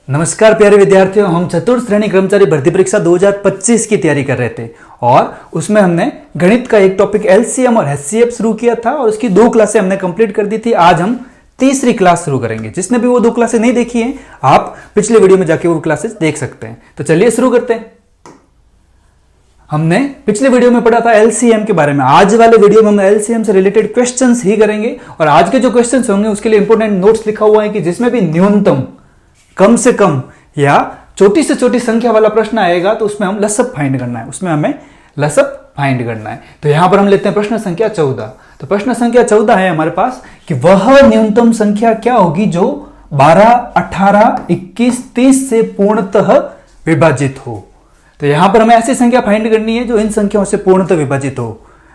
नमस्कार प्यारे विद्यार्थियों, हम चतुर्थ श्रेणी कर्मचारी भर्ती परीक्षा 2025 की तैयारी कर रहे थे और उसमें हमने गणित का एक टॉपिक एलसीएम और एचसीएफ शुरू किया था और उसकी 2 क्लासें हमने कंप्लीट कर दी थी। आज हम तीसरी क्लास शुरू करेंगे। जिसने भी वो 2 क्लासें नहीं देखी हैं, आप पिछले वीडियो में जाके वो क्लासेस देख सकते हैं। तो चलिए शुरू करते हैं। हमने पिछले वीडियो में पढ़ा था एलसीएम के बारे में। आज वाले वीडियो में हम एलसीएम से रिलेटेड क्वेश्चंस ही करेंगे और आज के जो क्वेश्चंस होंगे उसके लिए इंपॉर्टेंट नोट्स लिखा हुआ है कि जिसमें भी न्यूनतम, कम से कम या छोटी से छोटी संख्या वाला प्रश्न आएगा तो उसमें हम लसअप फाइंड करना है, उसमें हमें लसअप फाइंड करना है। तो यहां पर हम लेते हैं प्रश्न संख्या 14। तो प्रश्न संख्या 14 है हमारे पास कि वह न्यूनतम संख्या क्या होगी जो 12, 18, 21, 30 से पूर्णतः विभाजित हो। तो यहां पर हमें ऐसी संख्या फाइंड करनी है जो इन संख्याओं से पूर्णतः विभाजित हो।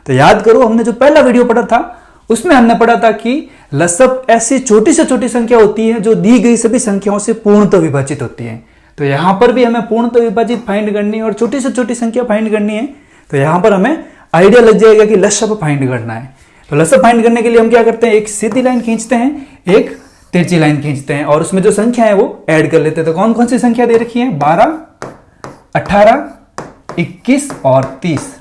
तो याद करो, हमने जो पहला वीडियो पढ़ा था उसमें हमने पढ़ा था कि लसअप ऐसी छोटी से छोटी संख्या होती है जो दी गई सभी संख्याओं से पूर्णतः विभाजित होती है। तो यहां पर भी हमें पूर्णतः विभाजित फाइंड करनी है और छोटी से छोटी संख्या फाइंड करनी है। तो यहां पर हमें आइडिया लग जाएगा कि लसअप फाइंड करना है। तो लसअप फाइंड करने के लिए हम क्या करते हैं, एक सीधी लाइन खींचते हैं, एक तिरछी लाइन खींचते हैं और उसमें जो संख्या है वो ऐड कर लेते हैं। तो कौन कौन सी संख्या दे रखी है? 12, 18, 21 और 30।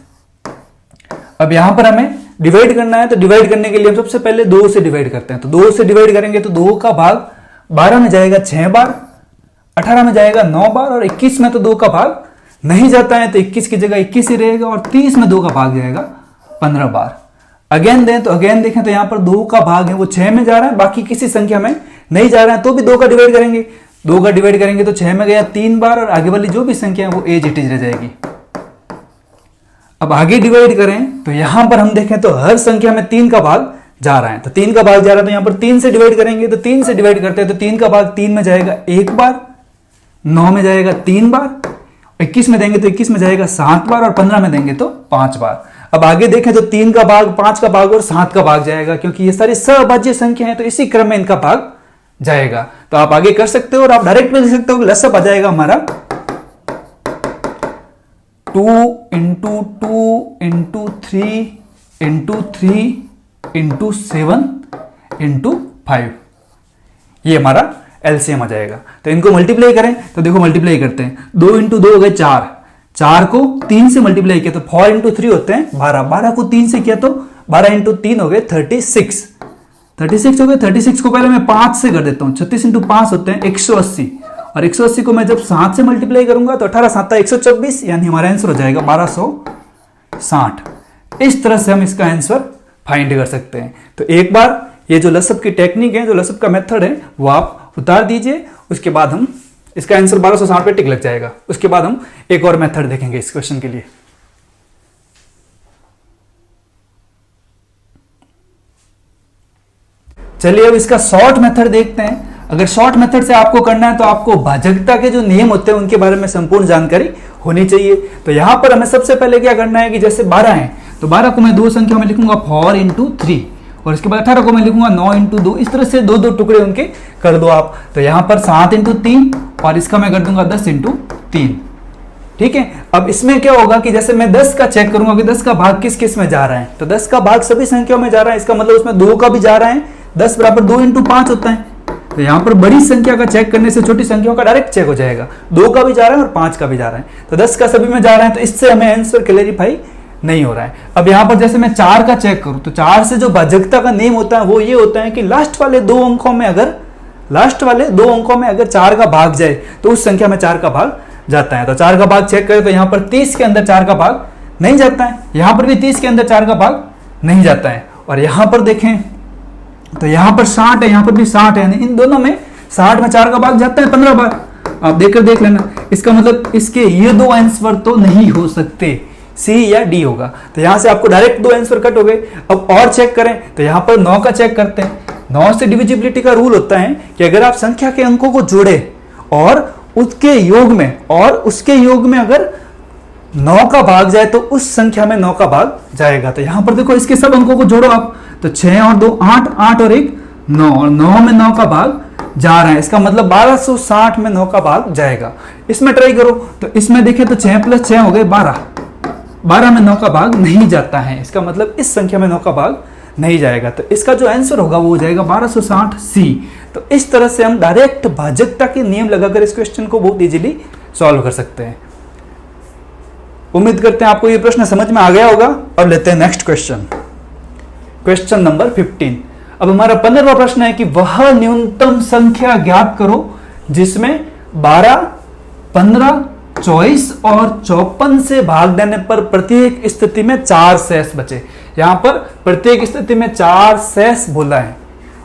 अब यहां पर हमें डिवाइड करना है। तो डिवाइड करने के लिए हम सबसे पहले 2 से डिवाइड करते हैं। तो 2 से डिवाइड करेंगे तो 2 का भाग 12 में जाएगा 6 बार, 18 में जाएगा 9 बार और 21 में तो 2 का भाग नहीं जाता है तो 21 की जगह 21 ही रहेगा और 30 में 2 का भाग जाएगा 15 बार। अगेन दें तो अगेन देखें तो यहां पर 2 का भाग है वो 6 में जा रहा है, बाकी किसी संख्या में नहीं जा रहा है तो भी 2 का डिवाइड करेंगे। 2 का डिवाइड करेंगे तो 6 में गया 3 बार और आगे वाली जो भी संख्या है वो एज इट इज रह जाएगी। अब आगे डिवाइड करें तो यहां पर हम देखें तो हर संख्या में 3 का भाग जा रहा है। तो 3 का भाग जा रहा है तो यहां पर 3 से डिवाइड करेंगे तो 3 से डिवाइड करते हैं तो 3 का भाग 3 में जाएगा 1 बार, 9 में जाएगा 3 बार, 21 में देंगे तो 21 में जाएगा 7 बार और 15 में देंगे तो 5 बार। अब आगे देखें तो 3 का भाग, 5 का भाग और 7 का भाग जाएगा क्योंकि ये सारी सहभाज्य संख्या है तो इसी क्रम में इनका भाग जाएगा। तो आप आगे कर सकते हो और आप डायरेक्ट में लिख सकते हो कि लसअप आ जाएगा हमारा 2 into 2 into 3 into 3 into 7 into 5। ये हमारा एलसीएम आ जाएगा। तो इनको मल्टीप्लाई करें तो देखो मल्टीप्लाई करते हैं। 2 इंटू 2 हो गए 4, 4 को 3 से मल्टीप्लाई किया तो 4 इंटू 3 होते हैं 12, 12 को 3 से किया तो 12 इंटू 3 हो गए 36, 36 हो गए। 36 को पहले मैं 5 से कर देता हूं। 36 इंटू 5 होते हैं 180 और 180 को मैं जब 7 से मल्टीप्लाई करूंगा तो 18 7 124, यानी हमारा आंसर हो जाएगा 1260। इस तरह से हम इसका आंसर फाइंड कर सकते हैं। तो एक बार ये जो लसअप की टेक्निक है, जो लसअप का मेथड है, वो आप उतार दीजिए। उसके बाद हम इसका आंसर 1260 पे टिक लग जाएगा। उसके बाद हम एक और मेथड देखेंगे इस क्वेश्चन के लिए। चलिए अब इसका शॉर्ट मेथड देखते हैं। अगर शॉर्ट मेथड से आपको करना है तो आपको भाजकता के जो नियम होते हैं उनके बारे में संपूर्ण जानकारी होनी चाहिए। तो यहां पर हमें सबसे पहले क्या करना है कि जैसे 12 है तो 12 को मैं 2 संख्या में लिखूंगा 4 इंटू 3 और इसके बाद 18 को मैं लिखूंगा 9 इंटू 2। इस तरह से 2-2 टुकड़े उनके कर दो आप। तो यहां पर 7 इंटू 3 और इसका मैं कर दूंगा 10 इंटू 3। ठीक है। अब इसमें क्या होगा कि जैसे मैं 10 का चेक करूंगा कि 10 का भाग किस किस में जा रहा है, तो 10 का भाग सभी संख्याओं में जा रहा है। इसका मतलब उसमें 2 का भी जा रहा है। 10 बराबर 2 इंटू 5 होता है। तो यहां पर बड़ी संख्या का चेक करने से छोटी संख्याओं का डायरेक्ट चेक हो जाएगा। 2 का भी जा रहा है और 5 का भी जा रहा है। तो 10 का सभी में जा रहा है तो इससे हमें आंसर क्लैरिफाई नहीं हो रहा है। अब यहां पर जैसे मैं 4 का चेक करूं तो 4 से जो भाजकता का नियम होता है वो ये होता है कि लास्ट वाले 2 अंकों में अगर 4 का भाग जाए तो उस संख्या में 4 का भाग जाता है। तो 4 का भाग चेक करें तो यहां पर 30 के अंदर 4 का भाग नहीं जाता है। यहां पर भी 30 के अंदर 4 का भाग नहीं जाता है। और यहां पर देखें तो यहां पर 60 है, यहां पर भी 60 है, इन दोनों में 60 में 4 का भाग जाता है 15 बार। आप देख लेना। इसका मतलब इसके ये 2 आंसर तो नहीं हो सकते, सी या डी होगा। तो यहां से आपको डायरेक्ट 2 आंसर कट हो गए। अब और चेक करें तो यहां पर 9 का चेक करते हैं। 9 से डिविजिबिलिटी का रूल होता है कि अगर आप संख्या के अंकों को जोड़े और उसके योग में अगर 9 का भाग जाए तो उस संख्या में 9 का भाग जाएगा। तो यहां पर देखो इसके सब अंकों को जोड़ो आप तो 6 और 2 8, 8 और 1 9 और 9 में 9 का भाग जा रहा है। इसका मतलब 1260 में 9 का भाग जाएगा। इसमें ट्राई करो तो इसमें देखें तो 6 + 6 हो गए 12, 12 में 9 का भाग नहीं जाता है। इसका मतलब इस संख्या में 9 का भाग नहीं जाएगा। तो इसका जो आंसर होगा वो हो जाएगा 1260 C। तो इस तरह से हम डायरेक्ट भाजकता के नियम लगाकर इस क्वेश्चन को बहुत इजीली सॉल्व कर सकते हैं। उम्मीद करते हैं आपको ये प्रश्न समझ में आ गया होगा। और लेते हैं नेक्स्ट क्वेश्चन, क्वेश्चन नंबर 15। अब हमारा 15वां प्रश्न है कि वह न्यूनतम संख्या ज्ञात करो जिसमें 12, 15, 24 और 54 से भाग देने पर प्रत्येक स्थिति में 4 शेष बचे। यहां पर प्रत्येक स्थिति में 4 शेष बोला है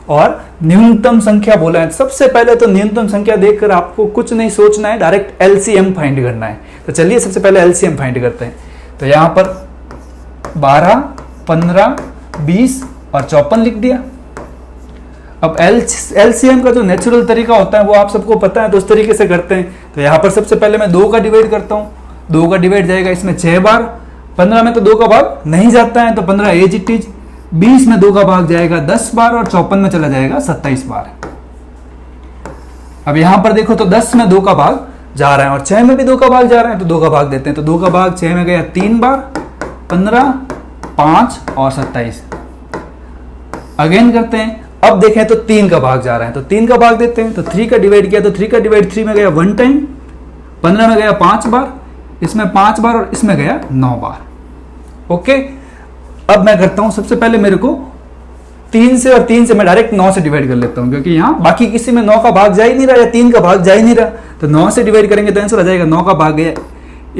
और न्यूनतम संख्या बोला है। सबसे पहले तो न्यूनतम संख्या देखकर आपको कुछ नहीं सोचना है, डायरेक्ट एलसीएम फाइंड करना है। तो चलिए सबसे पहले एलसीएम फाइंड करते हैं। तो यहां पर 12, 15, 20 और 54 लिख दिया। अब एलसीएम का जो नेचुरल तरीका होता है वो आप सबको पता है, तो उस तरीके से करते हैं। तो यहाँ पर सबसे पहले मैं 2 का डिवाइड करता हूँ, 2 का डिवाइड जाएगा इसमें 6 बार, 15 में तो 2 का भाग नहीं जाता है तो 15 एज इट इज, 20 में 2 का भाग जाएगा 10 बार और 54 में चला जाएगा 27 बार। अब यहाँ पर देखो तो 10 में 2 का भाग जा रहा है और 6 में भी 2 का भाग जा रहा है, तो 2 का भाग देते हैं। तो 2 का भाग 6 में गया 3 बार, 15, 5 और 27। अगेन करते हैं। अब देखें तो 3 का भाग जा रहा है, तो 3 का भाग देते हैं। तो 3 का डिवाइड किया तो 3 का डिवाइड 3 में गया 1 टाइम, 15 में गया 5 बार, इसमें 5 बार और इसमें गया 9 बार। ओके, अब मैं करता हूं सबसे पहले मेरे को 3 से और 3 से मैं डायरेक्ट 9 से डिवाइड कर लेता हूं, क्योंकि यहां बाकी किसी में 9 का भाग जा ही नहीं रहा या 3 का भाग जा ही नहीं रहा। तो 9 से डिवाइड करेंगे तो आंसर आ जाएगा 9 का भाग गया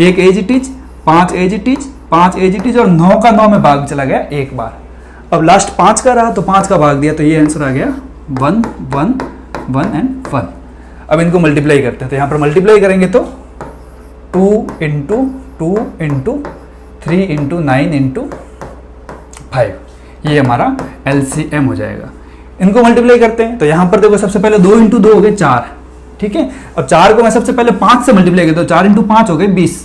1 as it is, 5 as it is, 5 as it is और 9 का 9 में भाग चला गया 1 बार। अब लास्ट 5 का रहा तो 5 का भाग दिया, तो ये आंसर आ गया 1, 1, 1 एंड 1। अब इनको मल्टीप्लाई करते हैं। तो यहां पर मल्टीप्लाई करेंगे तो 2 इंटू 2 इंटू 3 इंटू 9 इंटू 5, ये हमारा एलसीएम हो जाएगा। इनको मल्टीप्लाई करते हैं। तो यहां पर देखो सबसे पहले 2 इंटू 2 हो गए 4, ठीक है। अब 4 को मैं सबसे पहले 5 से मल्टीप्लाई करता हूं, 4 इंटू 5 हो गए 20,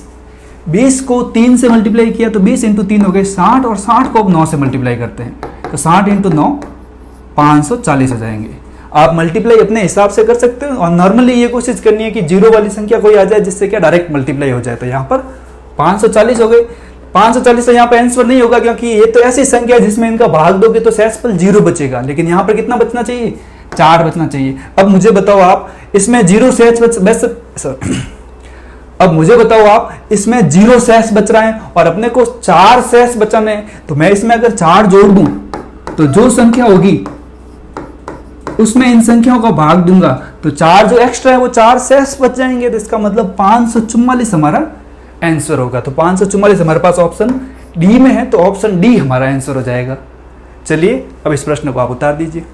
20 को 3 से मल्टीप्लाई किया तो 20 इंटू 3 हो गए 60 और 60 को अब 9 से मल्टीप्लाई करते हैं तो 60 इंटू 9 540 हो जाएंगे। आप मल्टीप्लाई अपने हिसाब से कर सकते हो और नॉर्मली ये कोशिश करनी है कि जीरो वाली संख्या कोई आ जाए जिससे क्या डायरेक्ट मल्टीप्लाई हो जाए। तो यहाँ पर 540 हो गए। 540 तो यहाँ पे आंसर नहीं होगा क्योंकि ये तो ऐसी संख्या है जिसमें इनका भाग दोगे तो शेषफल 0 बचेगा, लेकिन यहाँ पर कितना बचना चाहिए, 4 बचना चाहिए। अब मुझे बताओ आप इसमें 0 शेष अब मुझे बताओ आप इसमें 0 शेष बच रहा है और अपने को 4 शेष बचाने हैं। तो मैं इसमें अगर 4 जोड़ दूं तो जो संख्या होगी उसमें इन संख्याओं का भाग दूंगा तो 4 जो एक्स्ट्रा है वो 4 शेष बच जाएंगे। तो इसका मतलब 544 हमारा आंसर होगा। तो 544 हमारे पास ऑप्शन डी में है, तो ऑप्शन डी हमारा आंसर हो जाएगा। चलिए अब इस प्रश्न को आप उतार दीजिए।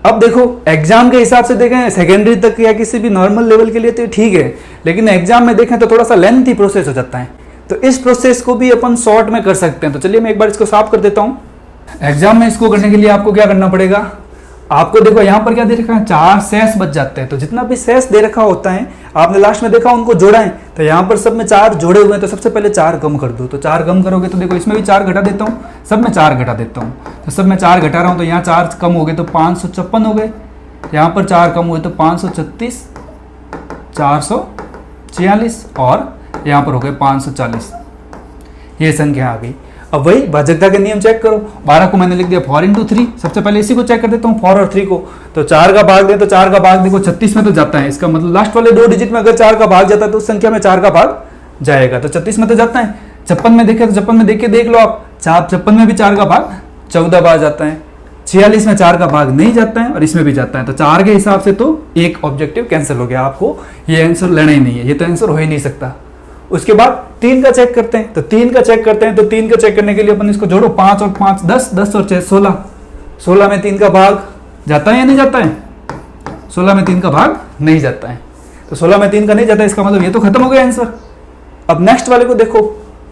अब देखो एग्जाम के हिसाब से देखें सेकेंडरी तक या किसी भी नॉर्मल लेवल के लिए तो ठीक है, लेकिन एग्जाम में देखें तो थोड़ा सा लेंथी प्रोसेस हो जाता है। तो इस प्रोसेस को भी अपन शॉर्ट में कर सकते हैं। तो चलिए मैं एक बार इसको साफ कर देता हूं। एग्जाम में इसको करने के लिए आपको क्या करना पड़ेगा, आपको देखो यहाँ पर क्या दे रखा है, 4 शेष बच जाते हैं। तो जितना भी शेष दे रखा होता है आपने लास्ट में देखा उनको जोड़ा है, तो यहाँ पर सब में 4 जोड़े हुए हैं। तो सबसे पहले 4 कम कर दो। तो 4 कम करोगे तो देखो इसमें भी 4 घटा देता हूँ, सब में 4 घटा देता हूँ। तो सब में 4 घटा रहा हूँ तो यहाँ 4 कम हो गए तो 556 हो गए, यहाँ पर 4 कम हुए तो 536, 446 और यहाँ पर हो गए 540। ये संख्या आ गई। अब वही भाजकता के नियम चेक करो। 12 को मैंने लिख दिया 4 इंटू 3, सबसे पहले इसी को चेक कर देता हूँ 4 और 3 को। तो 4 का भाग दे तो 4 का भाग देखो 36 में तो जाता है, इसका मतलब लास्ट वाले 2 डिजिट में अगर 4 का भाग जाता है तो उस संख्या में 4 का भाग जाएगा। तो 36 में तो जाता है। 56 में देखे तो 56 में देख के देख लो आप, 56 में भी 4 का भाग 14 बार जाता है। 46 में 4 का भाग नहीं जाता है और इसमें भी जाता है। तो 4 के हिसाब से तो एक ऑब्जेक्टिव कैंसिल हो गया, आपको ये आंसर लेना ही नहीं है, ये तो आंसर हो ही नहीं सकता। उसके बाद 3 का चेक करते हैं। तो 3 का चेक करते हैं। तो 3 का चेक करने के लिए अपन इसको जोड़ो, 5 और 5 10, 10 और 6 16, 16 में 3 का भाग जाता है या नहीं जाता है, 16 में 3 का भाग नहीं जाता है। तो 16 में 3 का नहीं जाता है, इसका मतलब ये तो खत्म हो गया आंसर। अब नेक्स्ट वाले को देखो,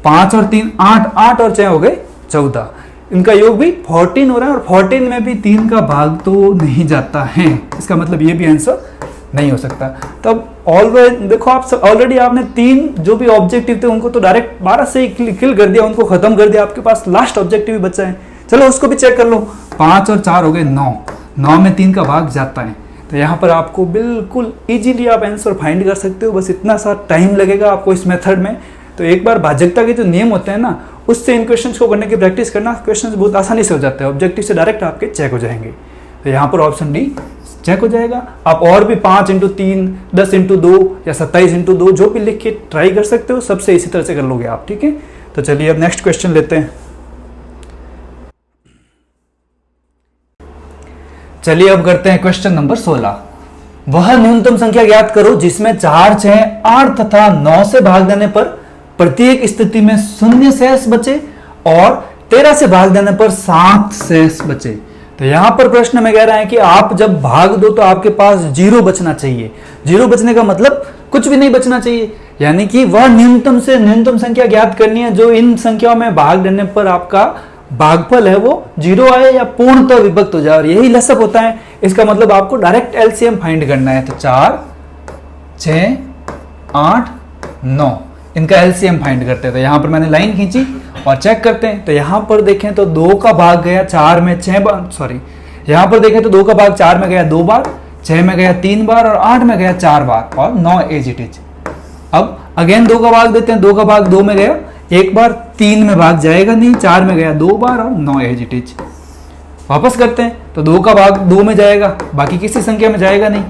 5 और 3 8, 8 और 6 हो गए 14, इनका योग भी 14 हो रहा है और 14 में भी 3 का भाग तो नहीं जाता है, इसका मतलब ये भी आंसर नहीं हो सकता। तब ऑलवेज देखो आप ऑलरेडी आपने 3 जो भी ऑब्जेक्टिव थे उनको तो डायरेक्ट 12 से ही किल कर दिया, उनको खत्म कर दिया। आपके पास लास्ट ऑब्जेक्टिव भी बचा है, चलो उसको भी चेक कर लो। 5 और 4 हो गए 9, 9 में 3 का भाग जाता है। तो यहाँ पर आपको बिल्कुल इजीली आप आंसर फाइंड कर सकते हो, बस इतना सा टाइम लगेगा आपको इस मेथड में। तो एक बार भाजकता के जो नियम होते हैं ना, उससे इन क्वेश्चंस को करने की प्रैक्टिस करना, क्वेश्चंस बहुत आसानी से हो जाते हैं, ऑब्जेक्टिव से डायरेक्ट आपके चेक हो जाएंगे। तो यहाँ पर ऑप्शन डी चेक हो जाएगा। आप और भी 5 × 3, 10 × 2 या 27 × 2 जो भी लिख के ट्राई कर सकते हो, सबसे इसी तरह से कर लोगे आप, ठीक है। तो चलिए अब नेक्स्ट क्वेश्चन लेते हैं। चलिए अब करते हैं क्वेश्चन नंबर 16। वह न्यूनतम संख्या ज्ञात करो जिसमें 4, 6, 8 तथा 9 से भाग देने पर प्रत्येक स्थिति में 0 शेष बचे और 13 से भाग देने पर 7 शेष बचे। तो यहां पर प्रश्न में कह रहा है कि आप जब भाग दो तो आपके पास 0 बचना चाहिए। 0 बचने का मतलब कुछ भी नहीं बचना चाहिए, यानी कि वह न्यूनतम से न्यूनतम संख्या ज्ञात करनी है जो इन संख्याओं में भाग देने पर आपका भागफल है वो 0 आए या पूर्णतः विभक्त हो जाए, और यही लसअप होता है। इसका मतलब आपको डायरेक्ट एलसीएम फाइंड करना है। तो 4, 6, 8, 9 इनका एलसीएम फाइंड करते हैं। तो यहां पर मैंने लाइन खींची और चेक करते हैं। तो यहां पर देखें तो 2 का भाग गया 4 में 6 बार, सॉरी यहां पर देखें तो 2 का भाग 4 में गया 2 बार, 6 में गया 3 बार और 8 में गया 4 बार और 9 एज इट इज। अब अगेन 2 का भाग देते हैं। 2 का भाग 2 में गया 1 बार, 3 में भाग जाएगा नहीं, 4 में गया 2 बार और 9 एज इट इज। वापस करते हैं तो 2 का भाग 2 में जाएगा, बाकी किसी संख्या में जाएगा नहीं।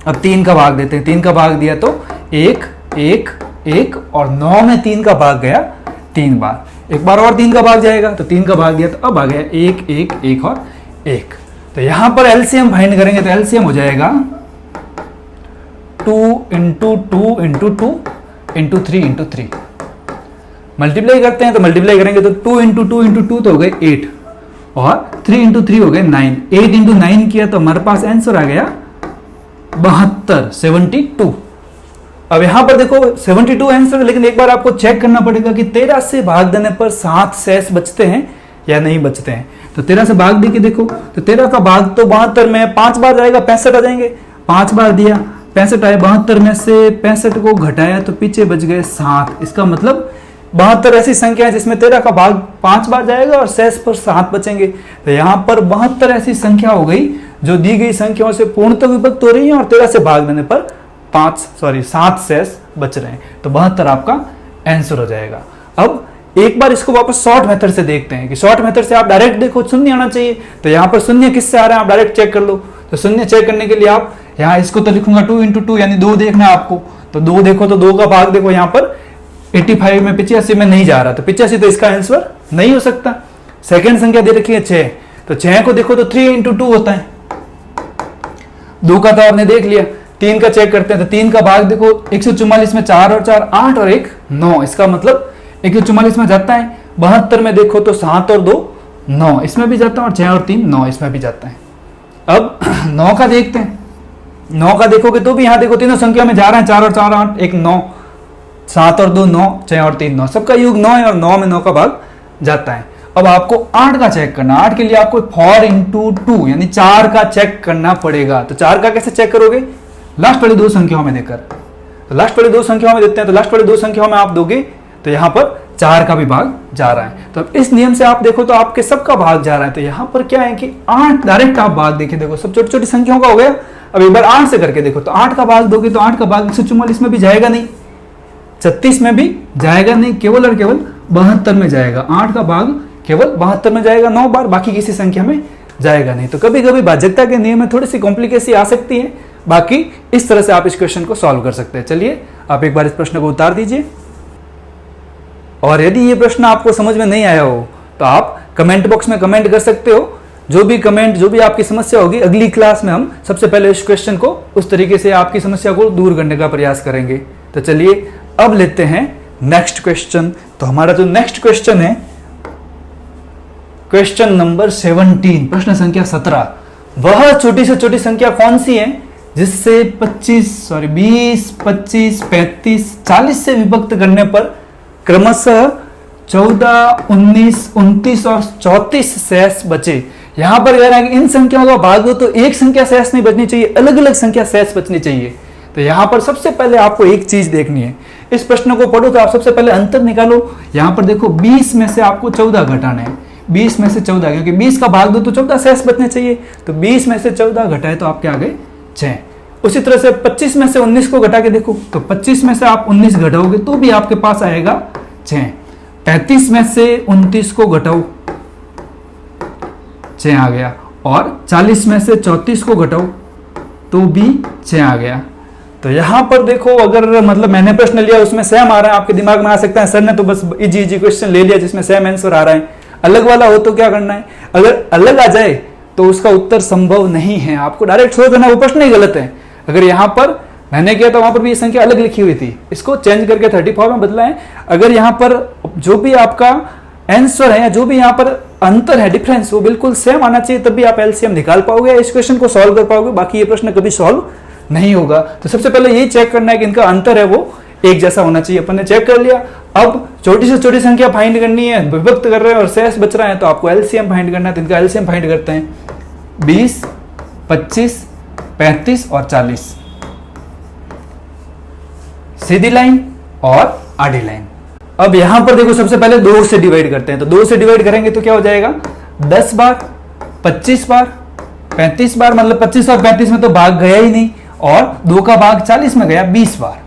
अब 3 का भाग देते हैं। 3 का भाग दिया तो 1, 1, 1 और 9 में 3 का भाग गया 3 बार। एक बार और 3 का भाग जाएगा तो 3 का भाग दिया तो अब आ गया 1, 1, 1 और 1। तो यहां पर एलसीएम फाइंड करेंगे तो एलसीएम हो जाएगा 2 × 2 × 2 × 3 × 3। मल्टीप्लाई करते हैं तो मल्टीप्लाई करेंगे तो 2 × 2 × 2 तो हो गए 8 और 3 × 3 हो गए 9। 8 × 9 किया तो हमारे पास आंसर आ गया 72, 72। अब यहां पर देखो 72 आंसर, लेकिन एक बार आपको चेक करना पड़ेगा कि 13 से भाग देने पर 7 शेष बचते हैं या नहीं बचते हैं। तो 13 से भाग दे के देखो तो 13 का भाग तो 72 में 5 बार जाएगा, 65 आ जाएंगे। 5 बार दिया 65 आए, 72 में से 65 को घटाया तो पीछे बच गए 7। इसका मतलब 72 ऐसी संख्या है जिसमें 13 का भाग 5 बार जाएगा और शेष पर 7 बचेंगे। तो यहाँ पर 72 ऐसी संख्या हो गई जो दी गई संख्याओं से पूर्णतः विभक्त हो रही है और 13 से भाग देने पर 7 शेष बच रहे हैं। तो 72 आपका आंसर हो जाएगा। अब एक बार इसको वापस शॉर्ट मेथड से देखते हैं कि शॉर्ट मेथड से आप डायरेक्ट देखो शून्य आना चाहिए। तो यहाँ पर शून्य किससे आ रहा है आप डायरेक्ट चेक कर लो। तो शून्य चेक करने के लिए आप यहाँ इसको तो लिखूंगा 2 × 2 यानी 2 देखना है आपको। तो 2 देखो तो 2 का भाग देखो यहाँ पर 85 में 85 में नहीं जा रहा, तो 85 तो इसका आंसर नहीं हो सकता। सेकंड संख्या दे रखी है 6, तो 6 को देखो तो 3 × 2 होता है। 2 का तो आपने देख लिया। 3 का चेक करते हैं तो 3 का भाग देखो 144 में 4 और 4 8 और 1 9। इसका मतलब 144 में जाता है। 72 में देखो तो 7 और 2 9, इसमें भी जाता है और 6 और 3 9, इसमें भी जाता है। अब 9 का देखते हैं। 9 का देखोगे तो भी यहाँ देखो तीनों संख्या में जा रहा है, 4 और 4 8 1 9, 7 और 2 9, 6 और 3 9, सबका योग 9 है और 9 में 9 का भाग जाता है। अब आपको 8 का चेक करना। 8 के लिए आपको 4 × 2 यानी 4 का चेक करना पड़ेगा। तो 4 का कैसे चेक करोगे? लास्ट वाली 2 संख्याओं में देकर। तो लास्ट वाली 2 संख्याओं में देते हैं तो लास्ट वाली 2 संख्याओं में आप दोगे तो यहाँ पर 4 का भी भाग जा रहा है। तो अब इस नियम से आप देखो तो आपके सबका भाग जा रहा है। तो यहाँ पर क्या है कि 8 डायरेक्ट आप भाग देखे देखो, सब छोटी छोटी संख्याओं का हो गया। अब एक बार 8 से करके देखो तो 8 का भाग दोगे तो 8 का भाग 144 में भी जाएगा नहीं, 36 में भी जाएगा नहीं, केवल और केवल 72 में जाएगा। 8 का भाग केवल 72 में जाएगा 9 बार, बाकी किसी संख्या में जाएगा नहीं। तो कभी कभी भाजकता के नियम में थोड़ी सी कॉम्प्लिकेसी आ सकती है, बाकी इस तरह से आप इस क्वेश्चन को सॉल्व कर सकते हैं। चलिए आप एक बार इस प्रश्न को उतार दीजिए, और यदि ये प्रश्न आपको समझ में नहीं आया हो तो आप कमेंट बॉक्स में कमेंट कर सकते हो। जो भी कमेंट, जो भी आपकी समस्या होगी, अगली क्लास में हम सबसे पहले इस क्वेश्चन को उस तरीके से आपकी समस्या को दूर करने का प्रयास करेंगे। तो चलिए अब लेते हैं नेक्स्ट क्वेश्चन। तो हमारा जो नेक्स्ट क्वेश्चन है क्वेश्चन नंबर 17, प्रश्न संख्या 17। वह छोटी से छोटी संख्या कौन सी है जिससे 20, 25, 35, 40 से विभक्त करने पर क्रमशः 14, 19, 29 और 34 शेष बचे। यहां पर कह रहा है कि इन संख्याओं का भाग दो तो एक संख्या शेष नहीं बचनी चाहिए, अलग अलग संख्या शेष बचनी चाहिए। तो यहां पर सबसे पहले आपको एक चीज देखनी है। इस प्रश्न को पढ़ो तो आप सबसे पहले अंतर निकालो। यहां पर देखो 20 में से आपको 14 घटाना है। 20 में से 14, क्योंकि 20 का भाग दो तो 14 शेष बचने चाहिए। तो 20 में से 14 घटाए तो आपके आ गए 6। उसी तरह से 25 में से 19 को घटा के देखो, तो 25 में से आप 19 घटाओगे तो भी आपके पास आएगा 6। 35 में से 29 को घटाओ, 6 आ गया। और 40 में से 34 को घटाओ तो भी 6 आ गया। तो यहां पर देखो, अगर मतलब मैंने प्रश्न लिया उसमें सेम आ रहा है, आपके दिमाग में आ सकता है सर ने तो बस इजी क्वेश्चन ले लिया जिसमें सेम आंसर आ रहा है। अलग वाला हो तो क्या करना है, अगर अलग आ जाए तो उसका उत्तर संभव नहीं है, आपको डायरेक्ट सोच देना वो प्रश्न ही गलत है। अगर यहां पर मैंने किया तो वहां पर भी ये संख्या अलग लिखी हुई थी, इसको चेंज करके 34 में बदला है। अगर यहां पर जो भी आपका आंसर है या जो भी यहां पर अंतर है, डिफरेंस, वो बिल्कुल सेम आना चाहिए, तभी आप एलसीएम निकाल पाओगे, इस क्वेश्चन को सॉल्व कर पाओगे। बाकी ये प्रश्न कभी सॉल्व नहीं होगा। तो सबसे पहले ये चेक करना है कि इनका अंतर है वो एक जैसा होना चाहिए। अपन ने चेक कर लिया। अब छोटी से छोटी संख्या फाइंड करनी है, विभक्त कर रहे हैं और शेष बच रहा है, तो आपको एलसीएम फाइंड करना है। तो इनका एलसीएम फाइंड करते हैं। 20, 25, 35 और 40, सीधी लाइन और आड़ी लाइन। अब यहां पर देखो, सबसे पहले 2 से डिवाइड करते हैं। तो 2 से डिवाइड करेंगे तो क्या हो जाएगा, 10 बार, 25 बार, 35 बार, मतलब 25 और 35 में तो भाग गया ही नहीं, और 2 का भाग 40 में गया 20 बार।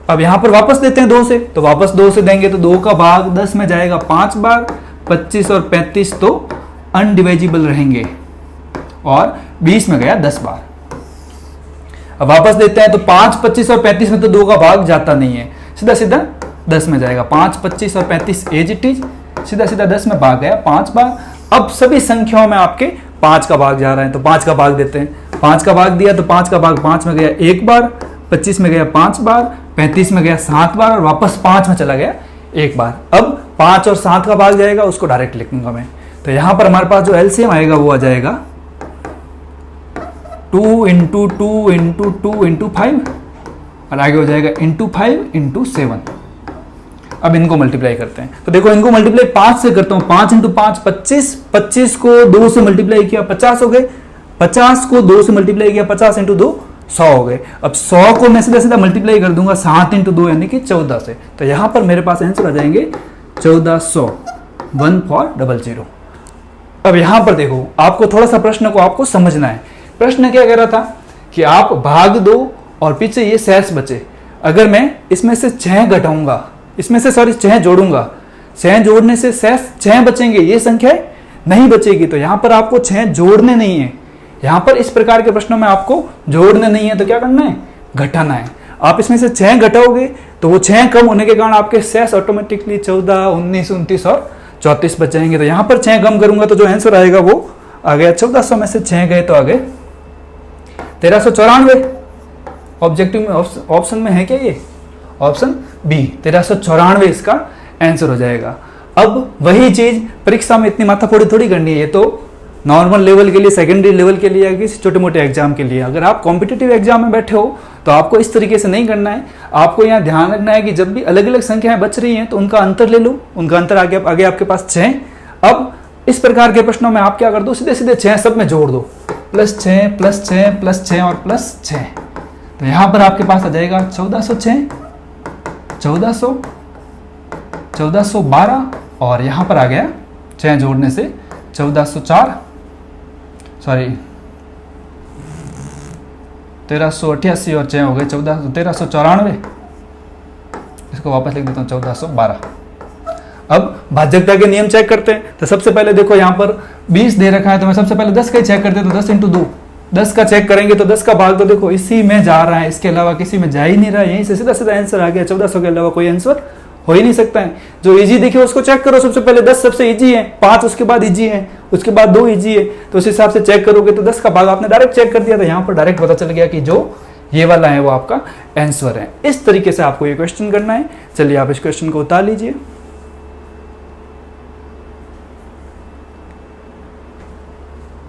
अब यहां पर वापस देते हैं 2 से, तो वापस 2 से देंगे तो 2 का भाग 10 में जाएगा 5 बार, 25 और 35 तो अनडिवाइजिबल रहेंगे, और 20 में गया 10 बार। अब वापस देते हैं तो 5, 25 और 35 में तो 2 का भाग जाता नहीं है, सीधा सीधा 10 में जाएगा। 5, 25 और 35 एज इट इज, सीधा सीधा 10 में भाग गया 5 बार। अब सभी संख्याओं में आपके 5 का भाग जा रहा है, तो 5 का भाग देते हैं। 5 का भाग दिया तो 5 का भाग 5 में गया 1 बार, 25 में गया 5 बार, 35 में गया 7 बार, और वापस 5 में चला गया 1 बार। अब 5 और 7 का भाग जाएगा, उसको डायरेक्ट लिखूंगा मैं। तो यहां पर हमारे पास जो एलसीएम आएगा वो आ जाएगा 2 इंटू 2 इंटू 2 इंटू 5, और आगे हो जाएगा इंटू 5 इंटू 7। अब इनको मल्टीप्लाई करते हैं। तो देखो, इनको मल्टीप्लाई 5 से करता हूं। 5 इंटू 5 25, 25 को 2 से मल्टीप्लाई किया 50 हो गए, 50 को 2 से मल्टीप्लाई किया 50 इंटू 2 100 हो गए। अब 100 को मैं सीधा सीधा मल्टीप्लाई कर दूंगा 7 इंटू 2 यानी कि 14 से। तो यहां पर मेरे पास आंसर आ जाएंगे 1400, 1400। अब यहां पर देखो, आपको थोड़ा सा प्रश्न को आपको समझना है। प्रश्न क्या कह रहा था कि आप भाग दो और पीछे ये शेष बचे। अगर मैं इसमें से 6 घटाऊंगा, इसमें से 6 जोड़ूंगा, 6 जोड़ने से शेष 6 बचेंगे, ये संख्या नहीं बचेगी। तो यहां पर आपको 6 जोड़ने नहीं है। यहां पर इस प्रकार के प्रश्नों में आपको जोड़ने नहीं है, तो क्या करना है, घटाना है। आप इसमें से 6 घटाओगे तो वो 6 कम होने के कारण आपके शेष ऑटोमेटिकली 14, 19, 29 और 34 बच जाएंगे। तो यहां पर 6 कम करूंगा तो जो आंसर आएगा वो आ गया 1400 में से 6 गए तो आ गए 1394। ऑब्जेक्टिव में ऑप्शन में है क्या, ये ऑप्शन बी 1394 इसका आंसर हो जाएगा। अब वही चीज परीक्षा में इतनी माथाफोड़ी थोड़ी करनी है, ये तो नॉर्मल लेवल के लिए, सेकेंडरी लेवल के लिए या किसी छोटे मोटे एग्जाम के लिए। अगर आप कॉम्पिटिटिव एग्जाम में बैठे हो तो आपको इस तरीके से नहीं करना है। आपको यहाँ ध्यान रखना है कि जब भी अलग अलग संख्याएं बच रही हैं तो उनका अंतर ले लो। उनका अंतर आगे आपके पास 6। अब इस प्रकार के प्रश्नों में आप क्या कर दो, सीधे सीधे 6 सब में जोड़ दो, +6 +6 +6 और +6। तो यहां पर आपके पास आ जाएगा 1406, 1400, 1412, और यहां पर आ गया 6 जोड़ने से 1404, सॉरी 1388 और 6 हो गए 1394। इसको वापस लिख देता हूं 1412। अब भाज्यता के नियम चेक करते हैं। तो सबसे पहले देखो, यहां पर 20 दे रखा है, तो मैं सबसे पहले 10 का ही चेक करते हैं। तो 10 इंटू 2, 10 का चेक करेंगे तो 10 का भाग तो देखो इसी में जा रहा है, इसके अलावा किसी में जा ही नहीं रहा है। यहीं से सीधा सीधा आंसर आ गया। 1400 के अलावा कोई आंसर हो ही नहीं सकता है। जो इजी दिखे उसको चेक करो। सबसे पहले 10 सबसे इजी है, 5 उसके बाद इजी है, उसके बाद 2 इजी है। तो उस हिसाब से चेक करोगे तो 10 का भाग आपने डायरेक्ट चेक कर दिया, तो यहाँ पर डायरेक्ट पता चल गया कि जो ये वाला है वो आपका आंसर है। इस तरीके से आपको ये क्वेश्चन करना है। चलिए आप इस क्वेश्चन को उतार लीजिए।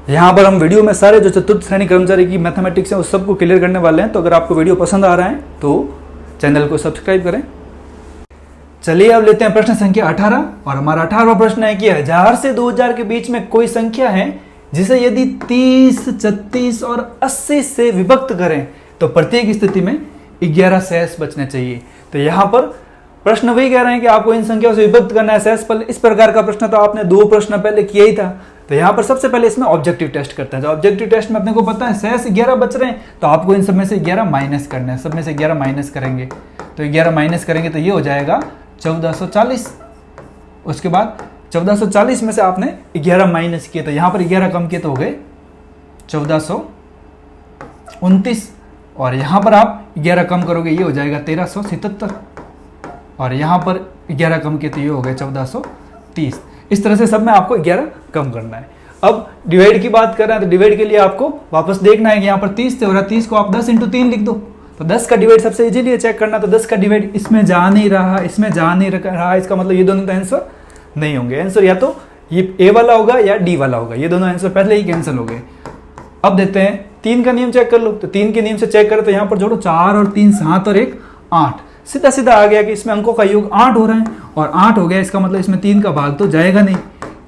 यहां पर हम वीडियो में सारे जो चतुर्थ श्रेणी कर्मचारी की मैथमेटिक्स है उस सबको क्लियर करने वाले हैं। तो अगर आपको वीडियो पसंद आ रहा है तो चैनल को सब्सक्राइब करें। चलिए अब लेते हैं प्रश्न संख्या 18, और हमारा 18वां प्रश्न है कि 1000 से 2000 के बीच में कोई संख्या है जिसे यदि 30, 36 और 80 से विभक्त करें तो प्रत्येक स्थिति में 11 शेष बचने चाहिए। तो यहां पर प्रश्न वही कह रहे हैं कि आपको इन संख्याओं से विभक्त करना है शेष। पर इस प्रकार का प्रश्न तो आपने 2 प्रश्न पहले किया ही था। तो यहाँ पर सबसे पहले इसमें ऑब्जेक्टिव टेस्ट करते हैं। तो ऑब्जेक्टिव टेस्ट में अपने को पता है शेष 11 बच रहे हैं, तो आपको इन सब में से 11 माइनस करना है। सब में से 11 माइनस करेंगे, तो 11 माइनस करेंगे तो ये हो जाएगा 1440। उसके बाद 1440 में से आपने 11 माइनस किए, तो यहाँ पर 11 कम किए तो हो गए 1429, और यहाँ पर आप 11 कम करोगे ये हो जाएगा 1377, और यहाँ पर 11 कम किए तो ये हो गए 1430। इस तरह से सब में आपको 11 कम करना है। अब डिवाइड की बात कर रहे हैं, तो डिवाइड के लिए आपको वापस देखना है कि यहाँ पर 30 से हो रहा है, 30 को आप 10 × 3 लिख दो, तो 10 का डिवाइड सबसे इजीली है चेक करना। तो 10 का डिवाइड इसमें जा नहीं रहा, इसमें जा नहीं रहा, इसका मतलब ये दोनों तो आंसर नहीं होंगे। आंसर या तो ये ए वाला होगा या डी वाला होगा, ये दोनों आंसर पहले ही कैंसिल हो गए। अब देते हैं 3 का नियम चेक कर लो, तो 3 के नियम से चेक करें तो यहाँ पर जोड़ो 4 और 3 7 और 1 8, सीधा सीधा आ गया कि इसमें अंकों का योग 8 हो रहा है, और 8 हो गया, इसका मतलब इसमें 3 का भाग तो जाएगा नहीं,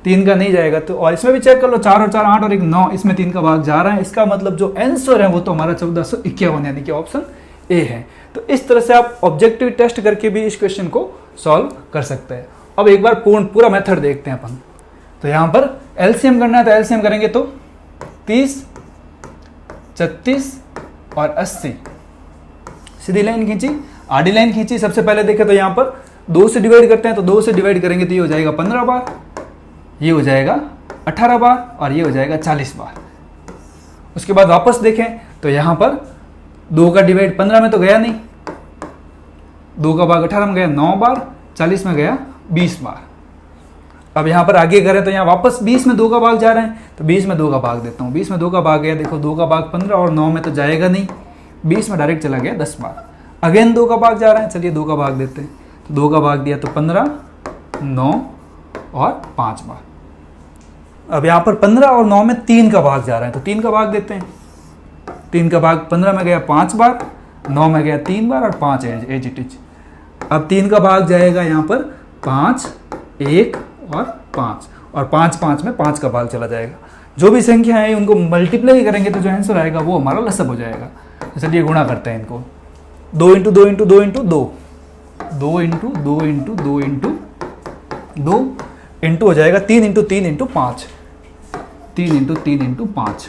3 का नहीं जाएगा। तो और इसमें भी चेक कर लो 4 और 4 8 और 1 9, इसमें 3 का भाग जा रहा है, इसका मतलब जो आंसर है वो तो हमारा 1451 यानी कि ऑप्शन ए है। तो इस तरह से आप ऑब्जेक्टिव टेस्ट करके भी इस क्वेश्चन को सॉल्व कर सकते हैं। अब एक बार पूरा मेथड देखते हैं अपन। तो यहाँ पर एलसीएम करना है, तो एलसीएम करेंगे तो 30 36 और 80, सीधी लाइन खींची, आडी लाइन खींची। सबसे पहले देखें तो यहाँ पर 2 से डिवाइड करते हैं, तो 2 से डिवाइड करेंगे तो ये हो जाएगा 15 बार, ये हो जाएगा 18 बार, और ये हो जाएगा 40 बार। उसके बाद वापस देखें तो यहाँ पर 2 का डिवाइड 15 में तो गया नहीं, 2 का भाग 18 में गया 9 बार, 40 में गया 20 बार। अब यहाँ पर आगे करें तो यहाँ वापस 20 में 2 का भाग जा रहे हैं, तो 20 में 2 का भाग देता हूँ। 20 में 2 का भाग गया, देखो 2 का भाग 15 और 9 में तो जाएगा नहीं, 20 में डायरेक्ट चला गया 10 बार। अगेन 2 का भाग जा रहा है, चलिए 2 का भाग देते हैं, तो 2 का भाग दिया तो 15 9 और 5 बार। अब यहाँ पर 15 और 9 में 3 का भाग जा रहा है, तो 3 का भाग देते हैं। 3 का भाग 15 में गया 5 बार, 9 में गया 3 बार, और 5 एज इट इज। अब 3 का भाग जाएगा यहाँ पर 5 1 और 5, और 5 5 में 5 का भाग चला जाएगा। जो भी संख्या है उनको मल्टीप्लाई करेंगे तो जो आंसर आएगा वो हमारा लसब हो जाएगा। तो चलिए गुणा करते हैं इनको, 2 × 2 × 2 × 2, 2 × 2 × 2 × 2 इंटू हो जाएगा 3 × 3 × 5, 3 × 3 × 5।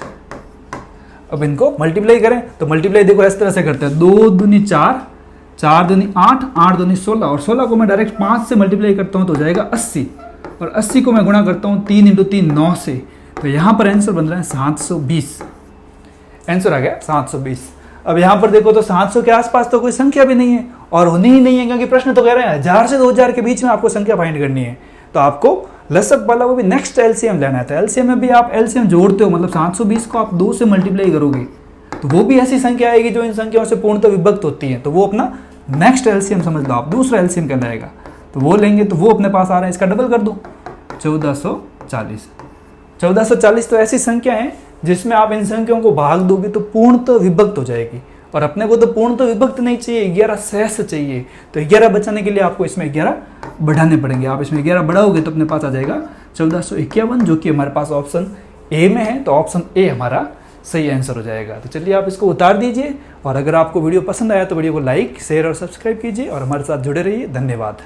अब इनको मल्टीप्लाई करें तो मल्टीप्लाई देखो इस तरह से करते हैं, 2 दूनी 4, 4 दूनी 8, 8 दूनी 16, और 16 को मैं डायरेक्ट 5 से मल्टीप्लाई करता हूँ तो हो जाएगा 80, और 80 को मैं गुणा करता हूँ 3 × 3 9 से, तो यहाँ पर आंसर बन रहा है 720। आंसर आ गया 720। अब यहाँ पर देखो तो 700 के आसपास तो कोई संख्या भी नहीं है, और होनी ही नहीं है, क्योंकि प्रश्न तो कह रहे हैं 1000 से 2000 के बीच में आपको संख्या फाइंड करनी है। तो आपको लसब वाला वो भी नेक्स्ट एलसीएम लेना है। तो एलसीएम में भी आप एलसीएम जोड़ते हो, मतलब 720 को आप 2 से मल्टीप्लाई करोगे तो वो भी ऐसी संख्या आएगी जो इन संख्याओं से पूर्णतः विभक्त होती है, तो वो अपना नेक्स्ट एलसीएम समझ लो आप, दूसरा एलसीएम कहलाएगा। तो वो लेंगे तो वो अपने पास आ रहा है, इसका डबल कर दो 1440। 1440 तो ऐसी संख्या है जिसमें आप इन संख्याओं को भाग दोगे तो पूर्णतः विभक्त हो जाएगी, और अपने को तो पूर्णतः विभक्त नहीं चाहिए, 11 शेष चाहिए। तो 11 बचाने के लिए आपको इसमें 11 बढ़ाने पड़ेंगे। आप इसमें 11 बढ़ाओगे तो अपने पास आ जाएगा 1451, जो कि हमारे पास ऑप्शन ए में है। तो ऑप्शन ए हमारा सही आंसर हो जाएगा। तो चलिए आप इसको उतार दीजिए, और अगर आपको वीडियो पसंद आया तो वीडियो को लाइक शेयर और सब्सक्राइब कीजिए, और हमारे साथ जुड़े रहिए। धन्यवाद।